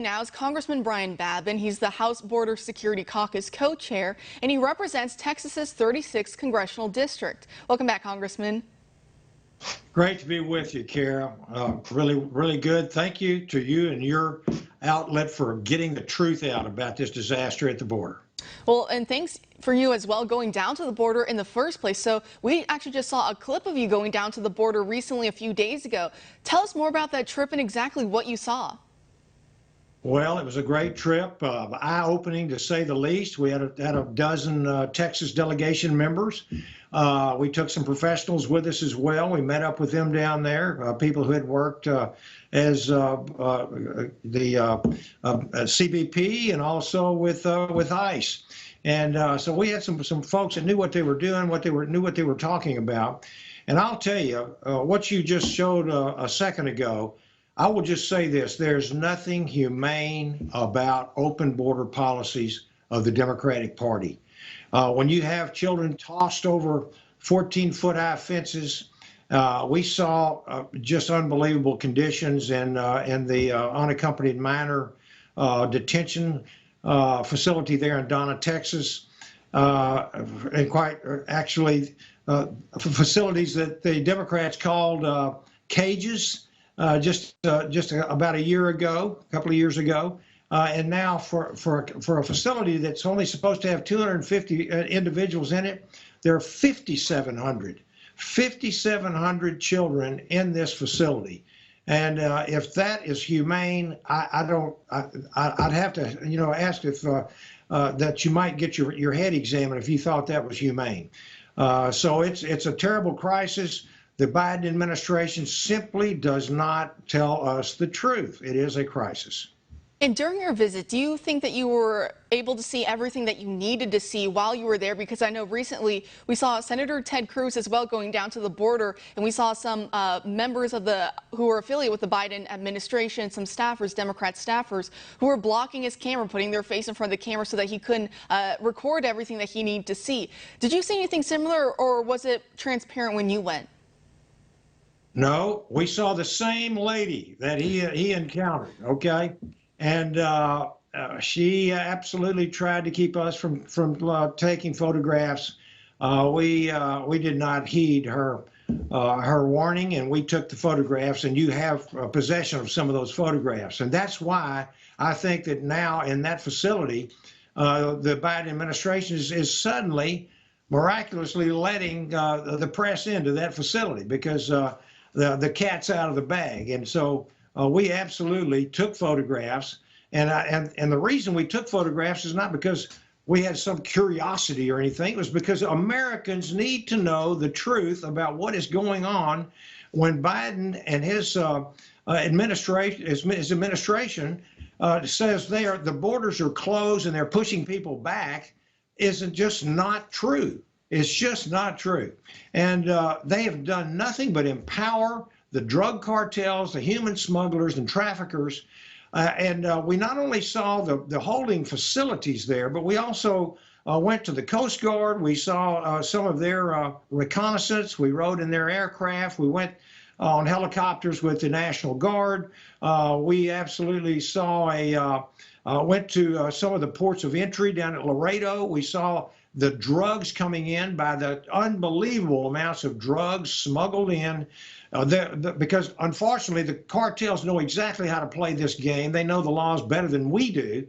Now is Congressman Brian Babin. He's the House Border Security Caucus co-chair, and he represents Texas's 36th congressional district. Welcome back, Congressman. Great to be with you, Kara. Really good. Thank you to you and your outlet for getting the truth out about this disaster at the border. Well, and thanks for you as well going down to the border in the first place. So we actually just saw a clip of you going down to the border recently a few days ago. Tell us more about that trip and exactly what you saw. Well, it was a great trip, eye-opening to say the least. We had a dozen Texas delegation members. We took some professionals with us as well. We met up with them down there, people who had worked as the CBP and also with ICE. And so we had some folks that knew what they were doing, knew what they were talking about. And I'll tell you, what you just showed a second ago, I will just say this: there's nothing humane about open border policies of the Democratic Party. When you have children tossed over 14-foot high fences, we saw just unbelievable conditions in the unaccompanied minor detention facility there in Donna, Texas, and quite actually facilities that the Democrats called cages. Just about a year ago, a couple of years ago, and now for a facility that's only supposed to have 250 individuals in it, there are 5,700 children in this facility. And if that is humane, I'd have to ask if that you might get your head examined if you thought that was humane. So it's a terrible crisis. The Biden administration simply does not tell us the truth. It is a crisis. And during your visit, do you think that you were able to see everything that you needed to see while you were there? Because I know recently we saw Senator Ted Cruz as well going down to the border, and we saw some members of who were affiliated with the Biden administration, some staffers, Democrat staffers, who were blocking his camera, putting their face in front of the camera so that he couldn't record everything that he needed to see. Did you see anything similar, or was it transparent when you went? No, we saw the same lady that he encountered, okay? And she absolutely tried to keep us from taking photographs. We did not heed her warning, and we took the photographs, and you have possession of some of those photographs. And that's why I think that now in that facility, the Biden administration is suddenly miraculously letting the press into that facility, because the cat's out of the bag. And so we absolutely took photographs, and the reason we took photographs is not because we had some curiosity or anything. It was because Americans need to know the truth about what is going on when Biden and his administration says the borders are closed and they're pushing people back. Isn't just not true. It's just not true. And they have done nothing but empower the drug cartels, the human smugglers and traffickers. And we not only saw the holding facilities there, but we also went to the Coast Guard. We saw some of their reconnaissance. We rode in their aircraft. We went on helicopters with the National Guard. We absolutely saw went to some of the ports of entry down at Laredo. We saw the drugs coming in by the unbelievable amounts of drugs smuggled in, because unfortunately the cartels know exactly how to play this game. They know the laws better than we do.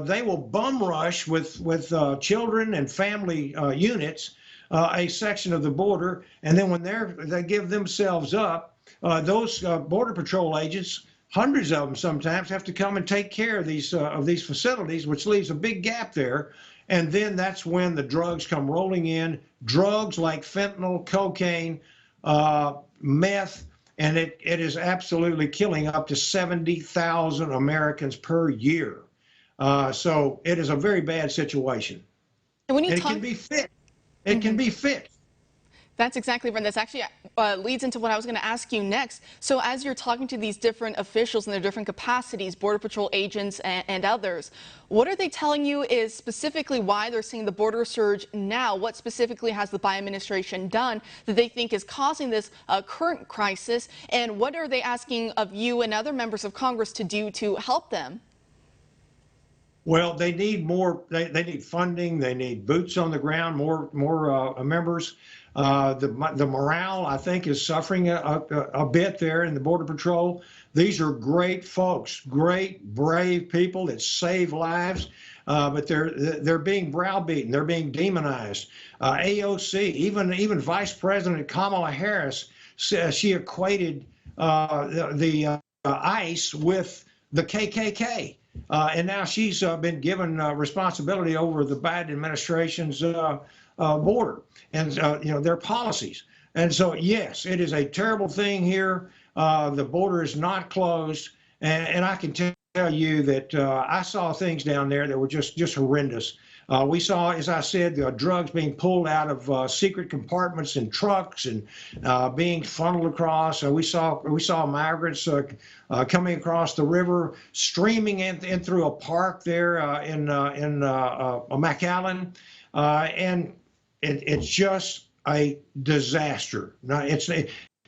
They will bum rush with children and family units a section of the border, and then when they give themselves up, those Border Patrol agents, hundreds of them sometimes, have to come and take care of these facilities, which leaves a big gap there. And then that's when the drugs come rolling in, drugs like fentanyl, cocaine, meth, and it is absolutely killing up to 70,000 Americans per year. So it is a very bad situation. And when you it can be fixed. It can be fixed. That's exactly right. That's actually leads into what I was going to ask you next. So as you're talking to these different officials in their different capacities, Border Patrol agents and others, what are they telling you is specifically why they're seeing the border surge now? What specifically has the Biden administration done that they think is causing this current crisis? And what are they asking of you and other members of Congress to do to help them? Well, they need more. They need funding. They need boots on the ground. More members. The morale, I think, is suffering a bit there in the Border Patrol. These are great folks, great, brave people that save lives, but they're being browbeaten. They're being demonized. AOC, even Vice President Kamala Harris, she equated the ICE with the KKK. And now she's been given responsibility over the Biden administration's border and their policies. And so, yes, it is a terrible thing here. The border is not closed, and I can tell you that I saw things down there that were just horrendous. We saw, as I said, drugs being pulled out of secret compartments in trucks and being funneled across. We saw migrants coming across the river, streaming in through a park there in McAllen, and it's just a disaster. Now,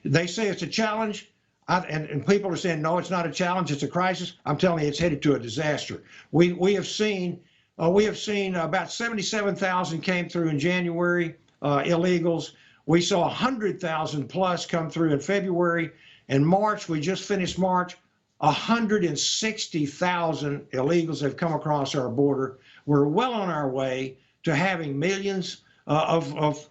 they say it's a challenge. And people are saying, no, it's not a challenge, it's a crisis. I'm telling you, it's headed to a disaster. We have seen about 77,000 came through in January, illegals. We saw 100,000 plus come through in February. In March, we just finished March, 160,000 illegals have come across our border. We're well on our way to having millions of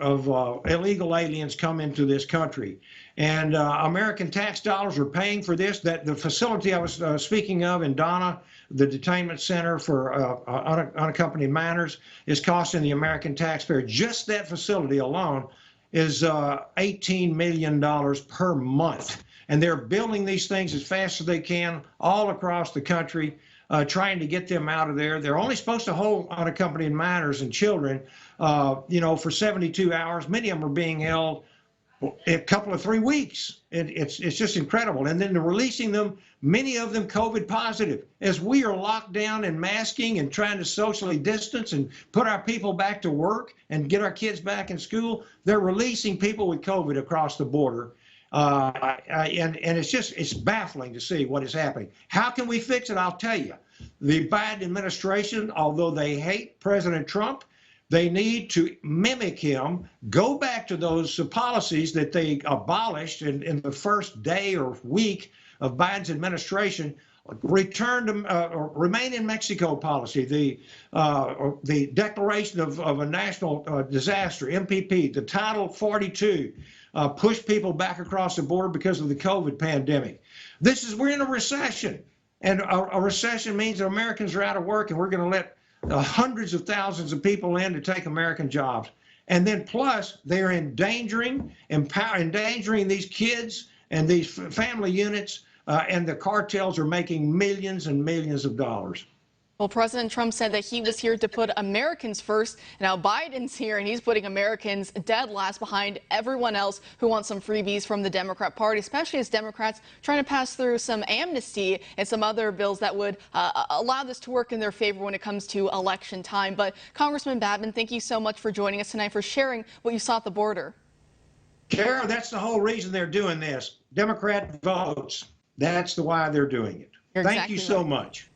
illegal aliens come into this country. And American tax dollars are paying for this. That the facility I was speaking of in Donna, the detainment center for unaccompanied minors, is costing the American taxpayer, just that facility alone, is $18 million per month. And they're building these things as fast as they can all across the country, trying to get them out of there. They're only supposed to hold unaccompanied minors and children, for 72 hours. Many of them are being held a couple of 3 weeks. It's just incredible. And then they're releasing them, many of them COVID positive. As we are locked down and masking and trying to socially distance and put our people back to work and get our kids back in school, they're releasing people with COVID across the border. And it's baffling to see what is happening. How can we fix it? I'll tell you. The Biden administration, although they hate President Trump, they need to mimic him, go back to those policies that they abolished in the first day or week of Biden's administration. Return to remain in Mexico policy, the declaration of a national disaster, MPP, the Title 42, push people back across the border because of the COVID pandemic. We're in a recession, and a recession means that Americans are out of work, and we're going to let hundreds of thousands of people in to take American jobs. And then plus they're endangering these kids and these family units, and the cartels are making millions and millions of dollars. Well, President Trump said that he was here to put Americans first. Now Biden's here and he's putting Americans dead last behind everyone else who wants some freebies from the Democrat Party, especially as Democrats trying to pass through some amnesty and some other bills that would allow this to work in their favor when it comes to election time. But Congressman Babin, thank you so much for joining us tonight, for sharing what you saw at the border. Kara, that's the whole reason they're doing this. Democrat votes. That's why they're doing it. Thank you so much.